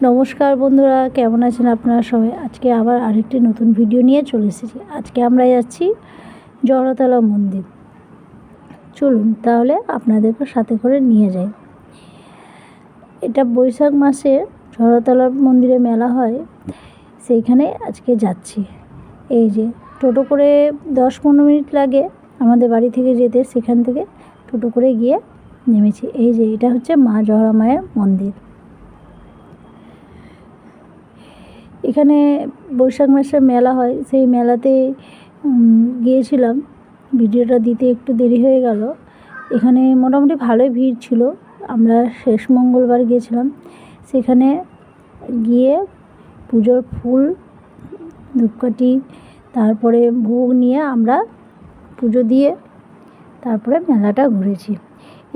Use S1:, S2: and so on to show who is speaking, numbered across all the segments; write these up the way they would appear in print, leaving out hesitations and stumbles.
S1: নমস্কার বন্ধুরা, কেমন আছেন আপনারা সবাই? আজকে আবার আরেকটি নতুন ভিডিও নিয়ে চলে এসেছি। আজকে আমরা যাচ্ছি জড়তলা মন্দির। চলুন তাহলে আপনাদেরকে সাথে করে নিয়ে যাই। এটা বৈশাখ মাসে জড়তলা মন্দিরে মেলা হয়, সেইখানে আজকে যাচ্ছি। এই যে টোটো করে 10-15 মিনিট লাগে আমাদের বাড়ি থেকে যেতে, সেখান থেকে টোটো করে গিয়ে নেমেছি। এই যে এটা হচ্ছে মা জড়া মায়ের মন্দির। এখানে বৈশাখ মাসে মেলা হয়, সেই মেলাতে গিয়েছিলাম। ভিডিওটা দিতে একটু দেরি হয়ে গেল। এখানে মোটামুটি ভালোই ভিড় ছিল। আমরা শেষ মঙ্গলবার গিয়েছিলাম। সেখানে গিয়ে পুজোর ফুল, ধূপকাঠি, তারপরে ভোগ নিয়ে আমরা পুজো দিয়ে তারপরে মেলাটা ঘুরেছি।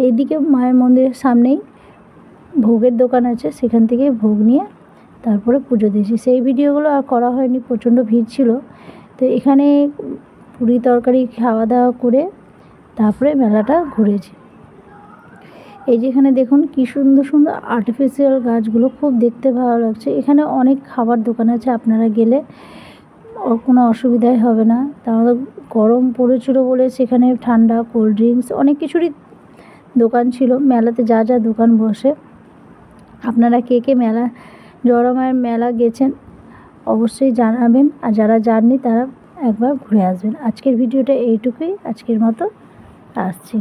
S1: এইদিকে মায়ের মন্দিরের সামনেই ভোগের দোকান আছে, সেখান থেকে ভোগ নিয়ে তারপরে পুজো দিয়েছি। সেই ভিডিওগুলো আর করা হয়নি, প্রচণ্ড ভিড় ছিল। তো এখানে পুরি তরকারি খাওয়া দাওয়া করে তারপরে মেলাটা ঘুরেছি। এই যেখানে দেখুন কি সুন্দর সুন্দর আর্টিফিশিয়াল গাছগুলো, খুব দেখতে ভালো লাগছে। এখানে অনেক খাবার দোকান আছে, আপনারা গেলে কোনো অসুবিধাই হবে না। তাহলে গরম পড়েছিল বলে সেখানে ঠান্ডা, কোল্ড ড্রিঙ্কস অনেক কিছুরই দোকান ছিল। মেলাতে যা যা দোকান বসে, আপনারা কে কে জড়া মায়ের মেলা গেছেন অবশ্যই জানাবেন, আর যারা যাননি তারা একবার ঘুরে আসবেন। আজকের ভিডিওটা এইটুকুই, আজকের মতো আসছি।